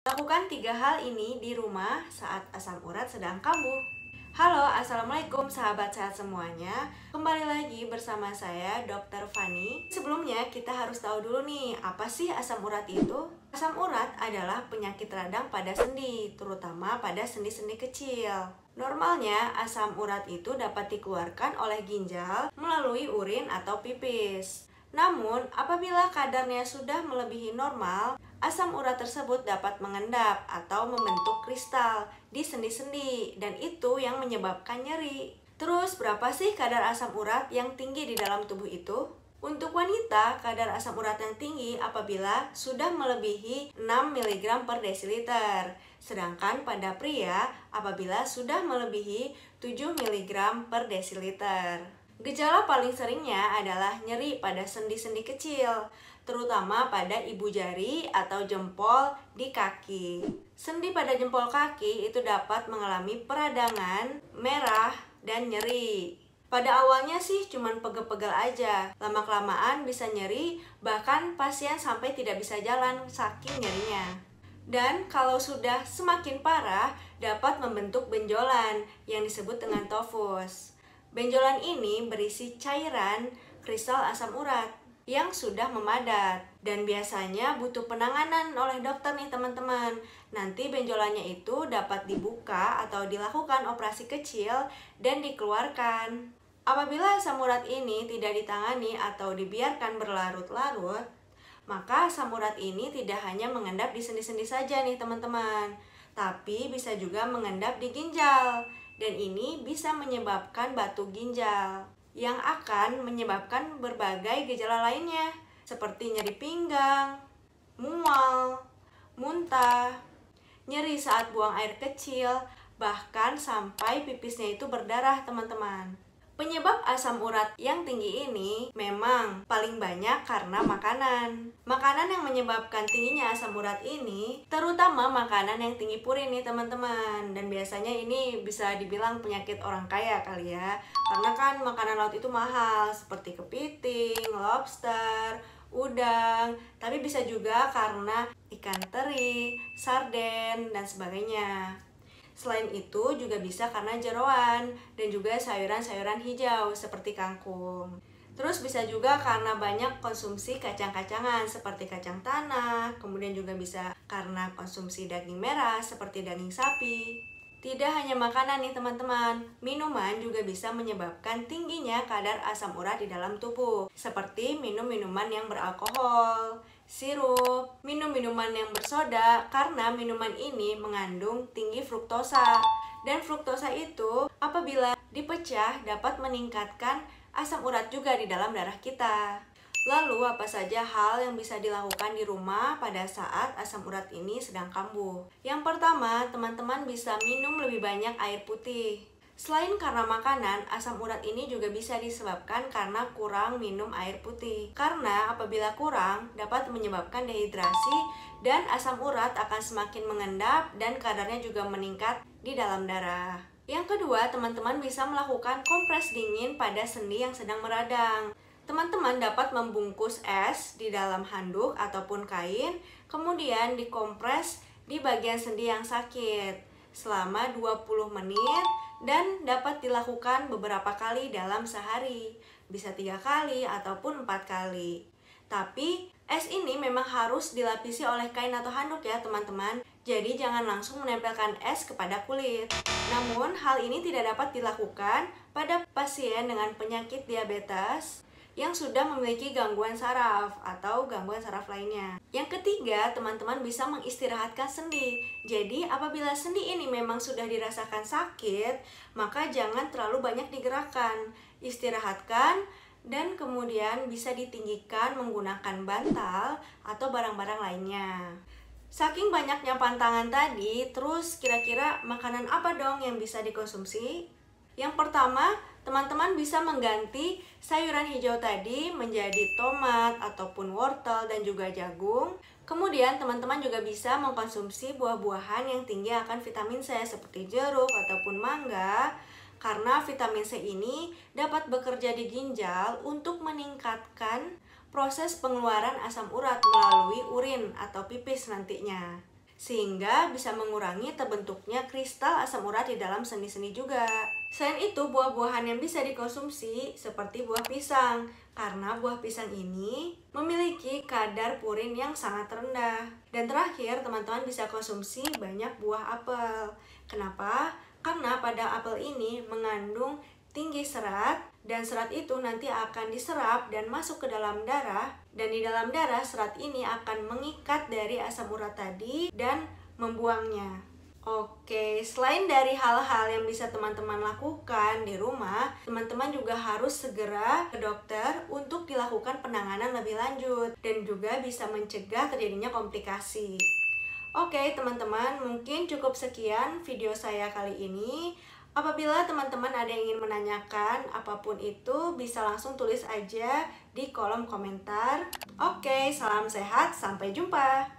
Lakukan 3 hal ini di rumah saat asam urat sedang kambuh. Halo, assalamualaikum sahabat sehat semuanya. Kembali lagi bersama saya, Dr. Fani. Sebelumnya kita harus tahu dulu nih, apa sih asam urat itu? Asam urat adalah penyakit radang pada sendi, terutama pada sendi-sendi kecil. Normalnya, asam urat itu dapat dikeluarkan oleh ginjal melalui urin atau pipis. Namun, apabila kadarnya sudah melebihi normal, asam urat tersebut dapat mengendap atau membentuk kristal di sendi-sendi dan itu yang menyebabkan nyeri. Terus, berapa sih kadar asam urat yang tinggi di dalam tubuh itu? Untuk wanita, kadar asam urat yang tinggi apabila sudah melebihi 6 mg per desiliter. Sedangkan pada pria apabila sudah melebihi 7 mg per desiliter. Gejala paling seringnya adalah nyeri pada sendi-sendi kecil, terutama pada ibu jari atau jempol di kaki. Sendi pada jempol kaki itu dapat mengalami peradangan, merah, dan nyeri. Pada awalnya sih cuman pegel-pegel aja, lama-kelamaan bisa nyeri, bahkan pasien sampai tidak bisa jalan saking nyerinya. Dan kalau sudah semakin parah, dapat membentuk benjolan yang disebut dengan tofus. Benjolan ini berisi cairan kristal asam urat yang sudah memadat dan biasanya butuh penanganan oleh dokter nih teman-teman. Nanti benjolannya itu dapat dibuka atau dilakukan operasi kecil dan dikeluarkan. Apabila asam urat ini tidak ditangani atau dibiarkan berlarut-larut, maka asam urat ini tidak hanya mengendap di sendi-sendi saja nih teman-teman, tapi bisa juga mengendap di ginjal. Dan ini bisa menyebabkan batu ginjal yang akan menyebabkan berbagai gejala lainnya seperti nyeri pinggang, mual, muntah, nyeri saat buang air kecil, bahkan sampai pipisnya itu berdarah teman-teman. Penyebab asam urat yang tinggi ini memang paling banyak karena makanan. Makanan yang menyebabkan tingginya asam urat ini terutama makanan yang tinggi purin nih teman-teman. Dan biasanya ini bisa dibilang penyakit orang kaya kali ya. Karena kan makanan laut itu mahal seperti kepiting, lobster, udang. Tapi bisa juga karena ikan teri, sarden, dan sebagainya. Selain itu juga bisa karena jeroan dan juga sayuran-sayuran hijau seperti kangkung. Terus bisa juga karena banyak konsumsi kacang-kacangan seperti kacang tanah, kemudian juga bisa karena konsumsi daging merah seperti daging sapi. Tidak hanya makanan nih teman-teman, minuman juga bisa menyebabkan tingginya kadar asam urat di dalam tubuh, seperti minum minuman yang beralkohol, sirup, minum minuman yang bersoda, karena minuman ini mengandung tinggi fruktosa. Dan fruktosa itu apabila dipecah dapat meningkatkan asam urat juga di dalam darah kita. Lalu apa saja hal yang bisa dilakukan di rumah pada saat asam urat ini sedang kambuh? Yang pertama, teman-teman bisa minum lebih banyak air putih. Selain karena makanan, asam urat ini juga bisa disebabkan karena kurang minum air putih. Karena apabila kurang, dapat menyebabkan dehidrasi dan asam urat akan semakin mengendap dan kadarnya juga meningkat di dalam darah. Yang kedua, teman-teman bisa melakukan kompres dingin pada sendi yang sedang meradang. Teman-teman dapat membungkus es di dalam handuk ataupun kain, kemudian dikompres di bagian sendi yang sakit selama 20 menit dan dapat dilakukan beberapa kali dalam sehari, bisa 3 kali ataupun 4 kali. Tapi es ini memang harus dilapisi oleh kain atau handuk ya teman-teman. Jadi jangan langsung menempelkan es kepada kulit. Namun hal ini tidak dapat dilakukan pada pasien dengan penyakit diabetes yang sudah memiliki gangguan saraf atau gangguan saraf lainnya. Yang ketiga, teman-teman bisa mengistirahatkan sendi. Jadi, apabila sendi ini memang sudah dirasakan sakit, maka jangan terlalu banyak digerakkan. Istirahatkan dan kemudian bisa ditinggikan menggunakan bantal atau barang-barang lainnya. Saking banyaknya pantangan tadi, terus kira-kira makanan apa dong yang bisa dikonsumsi? Yang pertama, teman-teman bisa mengganti sayuran hijau tadi menjadi tomat ataupun wortel dan juga jagung. Kemudian teman-teman juga bisa mengkonsumsi buah-buahan yang tinggi akan vitamin C seperti jeruk ataupun mangga. Karena vitamin C ini dapat bekerja di ginjal untuk meningkatkan proses pengeluaran asam urat melalui urin atau pipis nantinya. sehingga bisa mengurangi terbentuknya kristal asam urat di dalam sendi-sendi juga. Selain itu, buah-buahan yang bisa dikonsumsi seperti buah pisang, karena buah pisang ini memiliki kadar purin yang sangat rendah. Dan terakhir, teman-teman bisa konsumsi banyak buah apel. Kenapa? Karena pada apel ini mengandung tinggi serat, dan serat itu nanti akan diserap dan masuk ke dalam darah, dan di dalam darah serat ini akan mengikat dari asam urat tadi dan membuangnya. Oke, selain dari hal-hal yang bisa teman-teman lakukan di rumah, teman-teman juga harus segera ke dokter untuk dilakukan penanganan lebih lanjut dan juga bisa mencegah terjadinya komplikasi. Oke, teman-teman, mungkin cukup sekian video saya kali ini. Apabila teman-teman ada yang ingin menanyakan apapun itu, bisa langsung tulis aja di kolom komentar. Oke, salam sehat, sampai jumpa.